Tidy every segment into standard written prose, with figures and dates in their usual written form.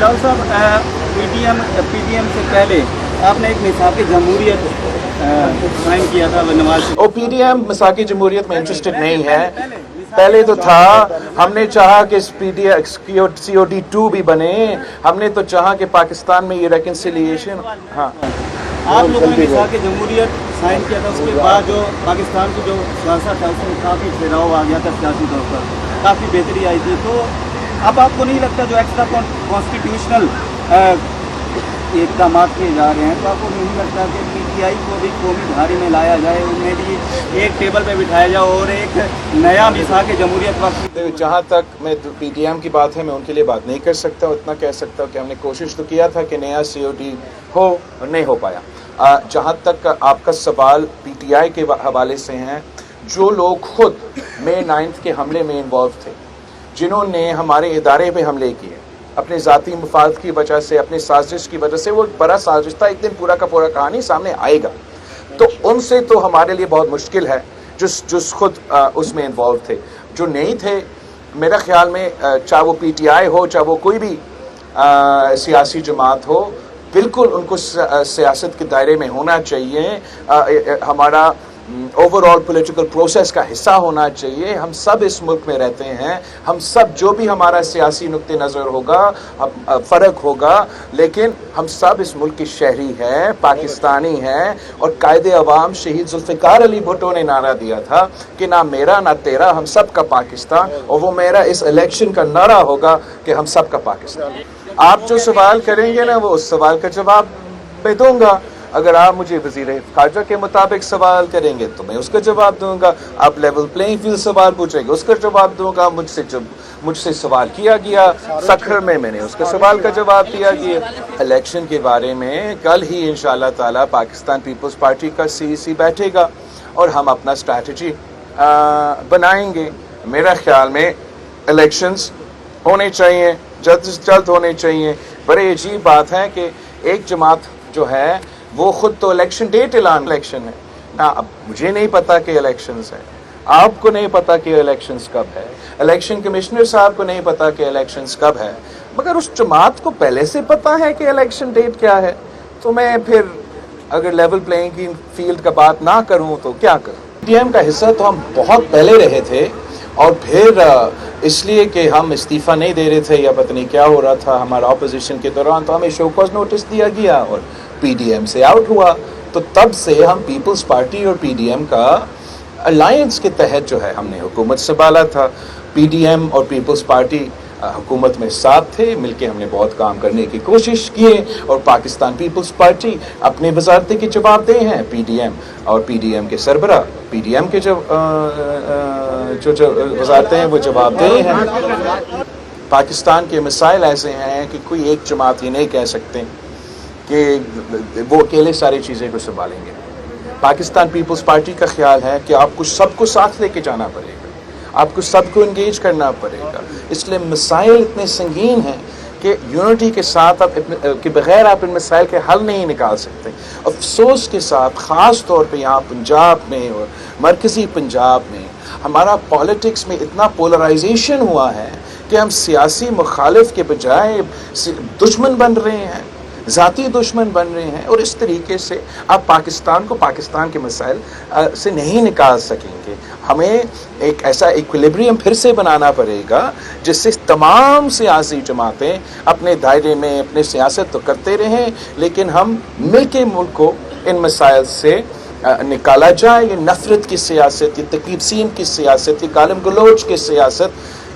बिलावल साहब, पीटीएम से पहले आपने एक मिसाक जमहूरियत साइन किया था नवाज शरीफ। पीडीएम मिसाक जमहूरियत में इंटरेस्टेड नहीं है, पहले तो था। हमने चाहा कि COD2 भी बने, हमने तो चाहा कि पाकिस्तान में ये रिकन्सिलिएशन। हाँ, आप लोगों ने मिसाक जमहूरियत साइन किया था, उसके बाद जो पाकिस्तान की जो सियासत है उसमें काफ़ी ठहराव आ गया था, सियासी तौर पर काफ़ी बेहतरी आई थी। तो अब आपको नहीं लगता जो एक्स्ट्रा कॉन्स्टिट्यूशनल इक़दाम किए जा रहे हैं, तो आपको नहीं लगता कि PTI को भी कौमी धारे में लाया जाए, उन्हें भी एक टेबल पे बिठाया जाए और एक नया मिसाक जमहूरियत वक्त? जहाँ तक मैं PTM की बात है, मैं उनके लिए बात नहीं कर सकता। उतना कह सकता हूँ कि हमने कोशिश तो किया था कि नया COD हो, नहीं हो पाया। जहाँ तक आपका सवाल PTI के हवाले से हैं, जो लोग खुद May 9 के हमले में इन्वॉल्व थे, जिन्होंने हमारे इदारे पे हमले किए अपने ज़ाती मुफाद की वजह से, अपनी साजिश की वजह से, वो बड़ा साजिश था, एक दिन पूरा का पूरा कहानी सामने आएगा। तो उनसे तो हमारे लिए बहुत मुश्किल है जो खुद उसमें इन्वॉल्व थे। जो नहीं थे, मेरा ख्याल में चाहे वो PTI हो, चाहे वो कोई भी सियासी जमात हो, बिल्कुल उनको सियासत के दायरे में होना चाहिए, हमारा ओवरऑल पॉलिटिकल प्रोसेस का हिस्सा होना चाहिए। हम सब इस मुल्क में रहते हैं, हम सब जो भी हमारा सियासी नुक्ते नज़र होगा, फ़र्क होगा, लेकिन हम सब इस मुल्क के शहरी हैं, पाकिस्तानी हैं। और कायदे अवाम शहीद जुल्फ़िकार अली भुट्टो ने नारा दिया था कि ना मेरा ना तेरा, हम सब का पाकिस्तान। और वो मेरा इस इलेक्शन का नारा होगा कि हम सब का पाकिस्तान। आप जो सवाल करेंगे ना, वो उस सवाल का जवाब मैं दूंगा। अगर आप मुझे वज़ीर ख़ारजा के मुताबिक सवाल करेंगे तो मैं उसका जवाब दूंगा। आप लेवल प्लेइंग फील्ड सवाल पूछेंगे, उसका जवाब दूंगा। मुझसे सवाल किया गया सखर में, मैंने उसके सवाल का जवाब दिया गया। इलेक्शन के बारे में कल ही इंशाअल्लाह ताला पाकिस्तान पीपल्स पार्टी का CEC बैठेगा और हम अपना स्ट्रैटेजी बनाएंगे। मेरा ख्याल में इलेक्शंस होने चाहिए, जल्द से जल्द होने चाहिए। बड़े अजीब बात है कि एक जमात जो है वो खुद तो इलेक्शन डेट इलेक्शन है ना। अब मुझे नहीं पता कि इलेक्शंस है, आपको नहीं पता कि इलेक्शंस कब है, इलेक्शन कमिश्नर साहब को नहीं पता कि इलेक्शंस कब है, मगर उस जमात को पहले से पता है कि इलेक्शन डेट क्या है। तो मैं फिर अगर लेवल प्लेइंग की फील्ड का बात ना करूं तो क्या करूं। PTM का हिस्सा तो हम बहुत पहले रहे थे, और फिर इसलिए कि हम इस्तीफ़ा नहीं दे रहे थे या पता नहीं क्या हो रहा था हमारा ऑपोजिशन के दौरान, तो हमें शो कॉज नोटिस दिया गया और PDM से आउट हुआ। तो तब से हम पीपल्स पार्टी और PDM का अलायंस के तहत जो है हमने हुकूमत संभाला था। PDM और पीपल्स पार्टी हुकूमत में साथ थे, मिलके हमने बहुत काम करने की कोशिश किए। और पाकिस्तान पीपल्स पार्टी अपने वजारतें के जवाबदेह हैं, PDM और PDM के सरबरा PDM के जो वजारतें हैं वो जवाबदेह हैं। पाकिस्तान के मसाइल ऐसे हैं कि कोई एक जमात ये नहीं कह सकते कि वो अकेले सारी चीज़ें को संभालेंगे। पाकिस्तान पीपल्स पार्टी का ख्याल है कि आपको सबको साथ लेके जाना पड़ेगा, आपको सबको इंगेज करना पड़ेगा। इसलिए मसाइल इतने संगीन हैं कि यूनिटी के साथ आप के बगैर आप इन मसाइल के हल नहीं निकाल सकते। अफसोस के साथ ख़ास तौर पे यहाँ पंजाब में और मरकज़ी पंजाब में हमारा पॉलिटिक्स में इतना पोलराइजेशन हुआ है कि हम सियासी मुखालिफ के बजाय दुश्मन बन रहे हैं, ज़ाती दुश्मन बन रहे हैं। और इस तरीके से आप पाकिस्तान को पाकिस्तान के मसाइल से नहीं निकाल सकेंगे। हमें एक ऐसा इक्विलिब्रियम फिर से बनाना पड़ेगा जिससे तमाम सियासी जमातें अपने दायरे में अपने सियासत तो करते रहें, लेकिन हम मिलके मुल्क को इन मसाइल से निकाला जाए। ये नफ़रत की सियासत, ये तकीसीम की सियासत, ये गालिम गलोच की सियासत,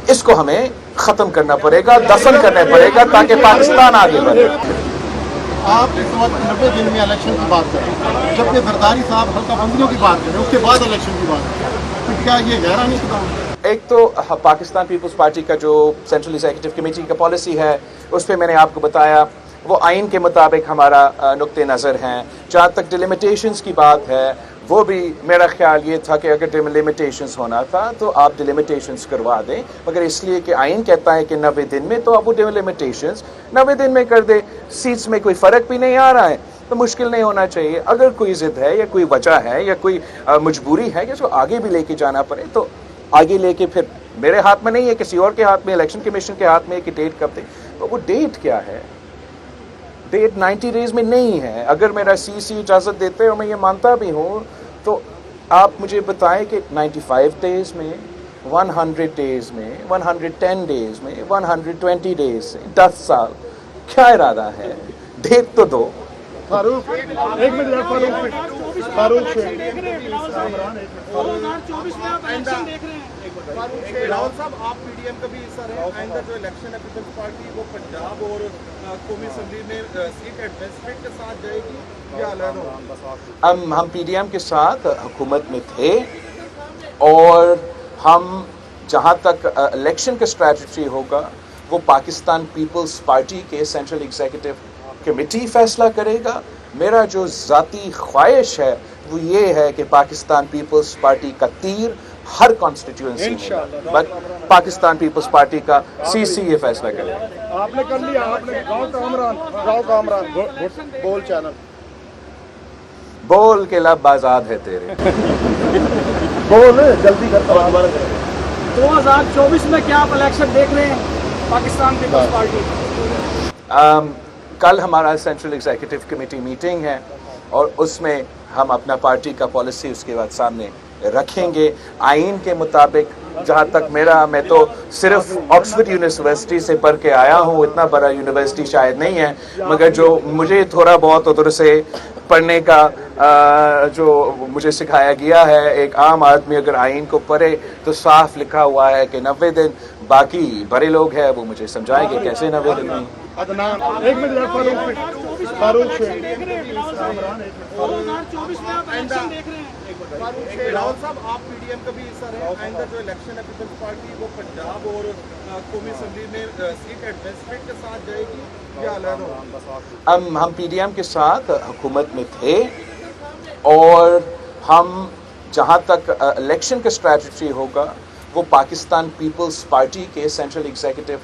इसको हमें ख़त्म करना पड़ेगा, दफन करना पड़ेगा ताकि पाकिस्तान आगे बढ़े। आप इस वक्त 90 दिन में इलेक्शन की बात करें, जबकि जरदारी साहब हल्का बंदियों की बात करें, उसके बाद इलेक्शन की बात करें, तो क्या ये गहरा नहीं होगा? एक तो पाकिस्तान पीपल्स पार्टी का जो सेंट्रल एग्जीक्यूटिव कमेटी का पॉलिसी है उस पर मैंने आपको बताया, वो आइन के मुताबिक हमारा नुक्ते नज़र हैं। जहाँ तक डिलिमिटेशंस की बात है, वो भी मेरा ख्याल ये था कि अगर डिलिमिटेशंस होना था तो आप डिलिमिटेशंस करवा दें, मगर इसलिए कि आइन कहता है कि 90 दिन में, तो आप वो डिलिमिटेशंस 90 दिन में कर दे। सीट्स में कोई फ़र्क भी नहीं आ रहा है तो मुश्किल नहीं होना चाहिए। अगर कोई ज़िद है या कोई वजह है या कोई मजबूरी है कि इसको आगे भी लेके जाना पड़े तो आगे लेके, फिर मेरे हाथ में नहीं है, किसी और के हाथ में, इलेक्शन कमीशन के हाथ में कि डेट कब दे। वो डेट क्या है? डेट 90 डेज में नहीं है। अगर मेरा सीसी इजाज़त देते हैं और मैं ये मानता भी हूँ, तो आप मुझे बताएं कि 95 डेज में, 100 डेज में, 110 डेज में, 120 डेज से 10 साल, क्या इरादा है? डेट तो दो। फारूक एक मिनट यार, फारूक शेख 2024 में आप इलेक्शन देख रहे हैं। राहुल साहब, आप पीडीएम का भी हिस्सा रहे। आइंदा जो इलेक्शन है पीपल्स पार्टी वो पंजाब और कौमी असेंबली में सीट एडवांसमेंट के साथ जाएगी या अलग होगा? हम पीडीएम के साथ हुकूमत में थे, और हम जहाँ तक इलेक्शन का स्ट्रैटेजी होगा वो पाकिस्तान पीपल्स पार्टी के सेंट्रल एग्जीक्यूटिव कमेटी फैसला करेगा। मेरा जो ज़ाती ख्वाहिश है वो ये है कि पाकिस्तान पीपल्स पार्टी का तीर हर कॉन्स्टिट्यूएंसी में, बट पाकिस्तान पीपल्स पार्टी का सीसी ये फैसला करेगा। आपने कर लिया, आपने गाँव कामरान बोल चैनल बोल के लब आजाद है तेरे। बोल जल्दी कर 2024 में क्या आप इलेक्शन देख रहे हैं पाकिस्तान पीपल्स पार्टी? कल हमारा सेंट्रल एग्जीक्यूटिव कमेटी मीटिंग है, और उसमें हम अपना पार्टी का पॉलिसी उसके बाद सामने रखेंगे। आइन के मुताबिक जहाँ तक मैं तो सिर्फ ऑक्सफोर्ड यूनिवर्सिटी से पढ़ के आया हूँ, इतना बड़ा यूनिवर्सिटी शायद नहीं है, मगर जो मुझे थोड़ा बहुत उधर से पढ़ने का जो मुझे सिखाया गया है, एक आम आदमी अगर आइन को पढ़े तो साफ लिखा हुआ है कि 90 दिन। बाकी बड़े लोग हैं वो मुझे समझाएंगे कैसे 90 दिन में। अदनान एक मिनट यार, फारूक शेख 2024 में आप इलेक्शन देख रहे हैं। राहुल साहब, आप पीडीएम का भी हिस्सा रहे। आइंदा जो इलेक्शन है पीपल्स पार्टी वो पंजाब और कौमी असेंबली में सीट एडवांसमेंट के साथ जाएगी या अलग होगा? हम पीडीएम के साथ हुकूमत में थे, और हम जहाँ तक इलेक्शन का स्ट्रैटेजी होगा वो पाकिस्तान पीपल्स पार्टी के सेंट्रल एग्जीक्यूटिव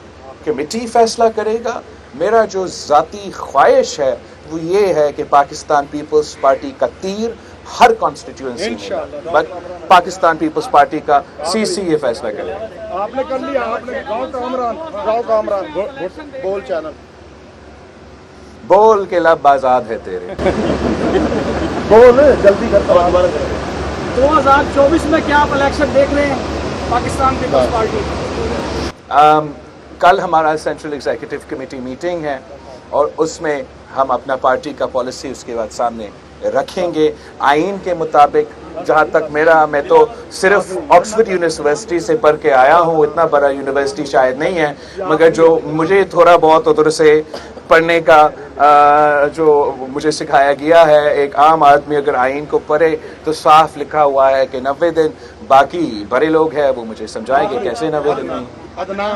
कमेटी फैसला करेगा। मेरा जो ज़ाती ख्वाहिश है वो ये है कि पाकिस्तान पीपल्स पार्टी का तीर हर कॉन्स्टिट्यूएंसी में, बट पाकिस्तान पीपल्स पार्टी का सीसी ये फैसला करेगा। आपने कर लिया, आपने गाँव कामरान बोल चैनल बोल के लब आजाद है तेरे। बोल जल्दी कर 2024 में क्या आप इलेक्शन देख रहे हैं पाकिस्तान पीपल्स पार्टी? कल हमारा सेंट्रल एग्जीक्यूटिव कमेटी मीटिंग है, और उसमें हम अपना पार्टी का पॉलिसी उसके बाद सामने रखेंगे। आइन के मुताबिक जहाँ तक मैं तो सिर्फ ऑक्सफोर्ड यूनिवर्सिटी से पढ़ के आया हूँ, इतना बड़ा यूनिवर्सिटी शायद नहीं है, मगर जो मुझे थोड़ा बहुत उधर से पढ़ने का जो मुझे सिखाया गया है, एक आम आदमी अगर आइन को पढ़े तो साफ लिखा हुआ है कि 90 दिन। बाकी बड़े लोग हैं वो मुझे समझाएंगे कैसे 90 दिन में। अदनान